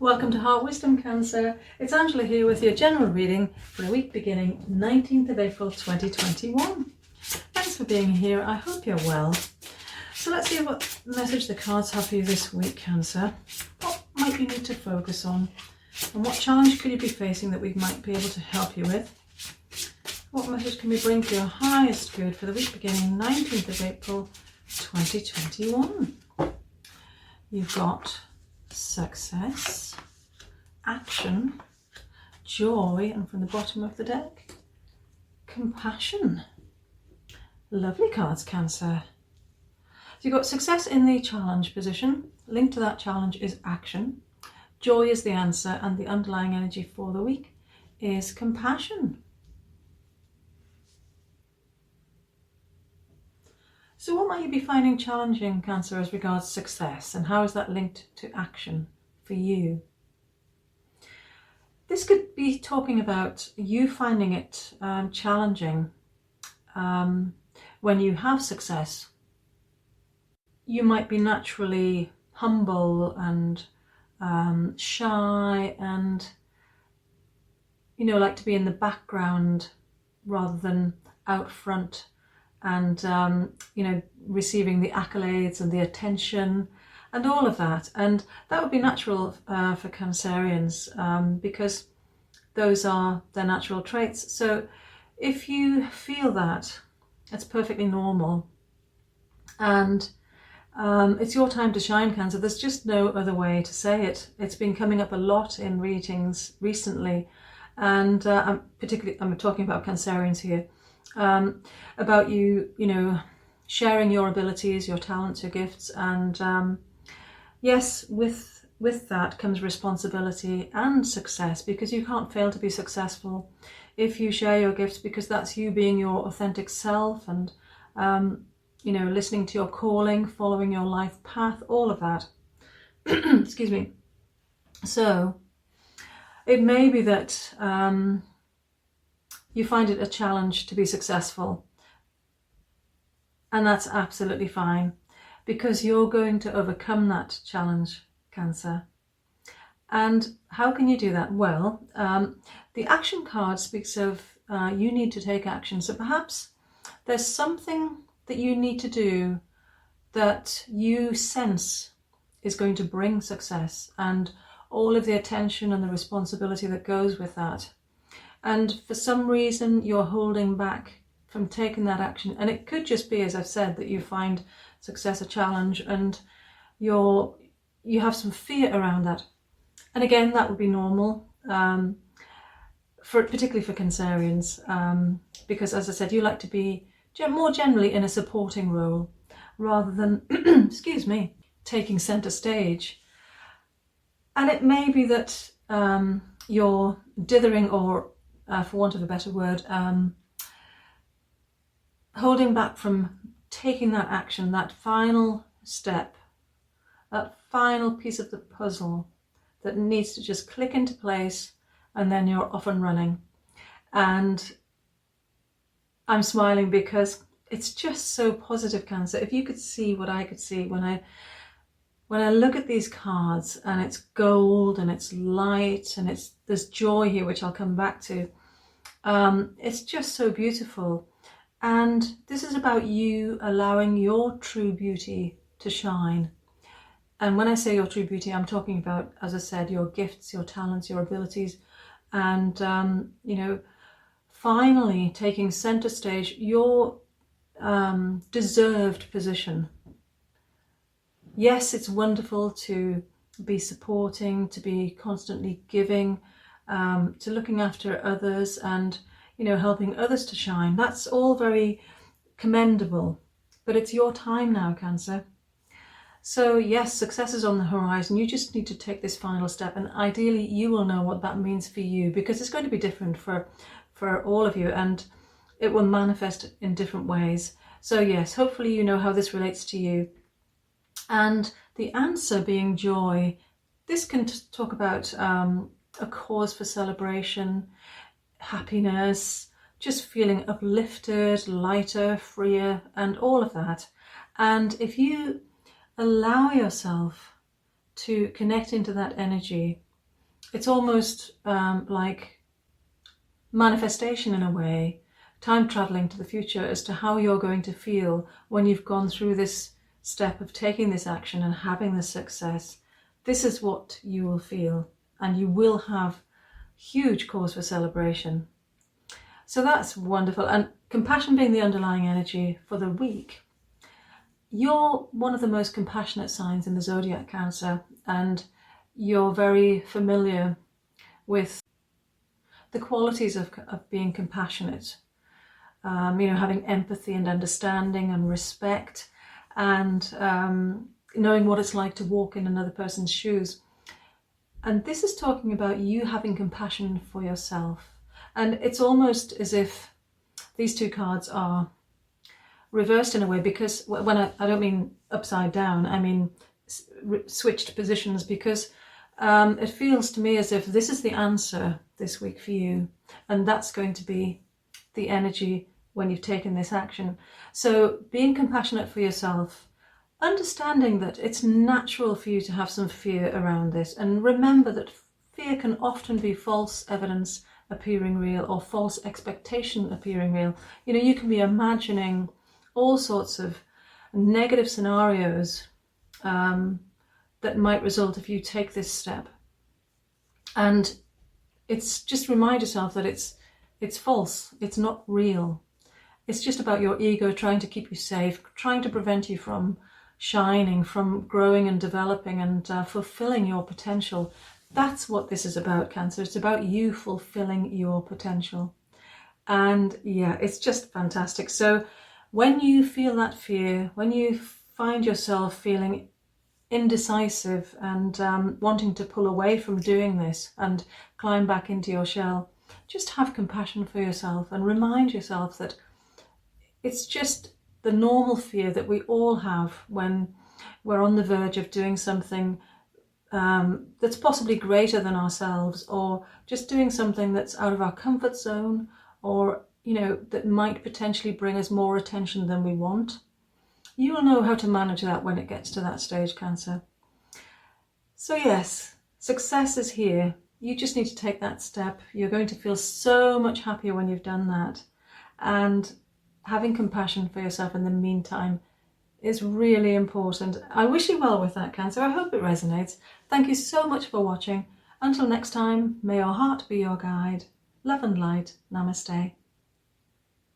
Welcome to Heart Wisdom, Cancer. It's Angela here with your general reading for the week beginning 19th of April 2021. Thanks for being here. I hope you're well. So let's see what message the cards have for you this week, Cancer. What might you need to focus on? And what challenge could you be facing that we might be able to help you with? What message can we bring for your highest good for the week beginning 19th of April 2021? You've got success, action, joy, and from the bottom of the deck, compassion. Lovely cards, Cancer. So you've got success in the challenge position. Linked to that challenge is action. Joy is the answer, and the underlying energy for the week is compassion. So what might you be finding challenging, Cancer, as regards success, and how is that linked to action for you? This could be talking about you finding it challenging when you have success. You might be naturally humble and shy and, like to be in the background rather than out front. And, receiving the accolades and the attention and all of that. And that would be natural for Cancerians because those are their natural traits. So if you feel that, it's perfectly normal. And it's your time to shine, Cancer. There's just no other way to say it. It's been coming up a lot in readings recently. And I'm talking about Cancerians here. About you sharing your abilities, your talents, your gifts, and yes, with that comes responsibility and success, because you can't fail to be successful if you share your gifts, because that's you being your authentic self and listening to your calling, following your life path, all of that. Excuse me. So it may be that you find it a challenge to be successful, and that's absolutely fine, because you're going to overcome that challenge, Cancer. And how can you do that? Well, the action card speaks of you need to take action. So perhaps there's something that you need to do that you sense is going to bring success and all of the attention and the responsibility that goes with that. And for some reason, you're holding back from taking that action. And it could just be, as I've said, that you find success a challenge and you have some fear around that. And again, that would be normal, particularly for Cancerians, because, as I said, you like to be more generally in a supporting role rather than, excuse me, taking centre stage. And it may be that you're dithering or for want of a better word, holding back from taking that action, that final step, that final piece of the puzzle that needs to just click into place, and then you're off and running. And I'm smiling because it's just so positive, Cancer. If you could see what I could see when I look at these cards, and it's gold and it's light and there's joy here, which I'll come back to. It's just so beautiful. And this is about you allowing your true beauty to shine. And when I say your true beauty, I'm talking about, as I said, your gifts, your talents, your abilities, and, finally taking center stage, your deserved position. Yes, it's wonderful to be supporting, to be constantly giving, to looking after others and, helping others to shine. That's all very commendable, but it's your time now, Cancer. So yes, success is on the horizon. You just need to take this final step, and ideally you will know what that means for you, because it's going to be different for all of you, and it will manifest in different ways. So yes, hopefully you know how this relates to you. And the answer being joy. This can talk about a cause for celebration, happiness, just feeling uplifted, lighter, freer, and all of that. And if you allow yourself to connect into that energy. It's almost like manifestation in a way, time traveling to the future as to how you're going to feel when you've gone through this step of taking this action and having the success. This is what you will feel, and you will have huge cause for celebration. So that's wonderful. And compassion being the underlying energy for the week, you're one of the most compassionate signs in the zodiac, Cancer, and you're very familiar with the qualities of being compassionate. Having empathy and understanding and respect, and knowing what it's like to walk in another person's shoes. And this is talking about you having compassion for yourself. And it's almost as if these two cards are reversed in a way, because when I don't mean upside down, I mean switched positions, because it feels to me as if this is the answer this week for you, and that's going to be the energy when you've taken this action. So being compassionate for yourself, understanding that it's natural for you to have some fear around this, and remember that fear can often be false evidence appearing real, or false expectation appearing real. You can be imagining all sorts of negative scenarios that might result if you take this step. And it's just remind yourself that it's false, it's not real. It's just about your ego trying to keep you safe, trying to prevent you from shining, from growing and developing and fulfilling your potential. That's what this is about, Cancer. It's about you fulfilling your potential. And yeah, it's just fantastic. So when you feel that fear, when you find yourself feeling indecisive and wanting to pull away from doing this and climb back into your shell, just have compassion for yourself and remind yourself that it's just the normal fear that we all have when we're on the verge of doing something that's possibly greater than ourselves, or just doing something that's out of our comfort zone, or that might potentially bring us more attention than we want. You'll know how to manage that when it gets to that stage, Cancer. So yes, success is here. You just need to take that step. You're going to feel so much happier when you've done that. And having compassion for yourself in the meantime is really important. I wish you well with that, Cancer. I hope it resonates. Thank you so much for watching. Until next time, may your heart be your guide. Love and light. Namaste.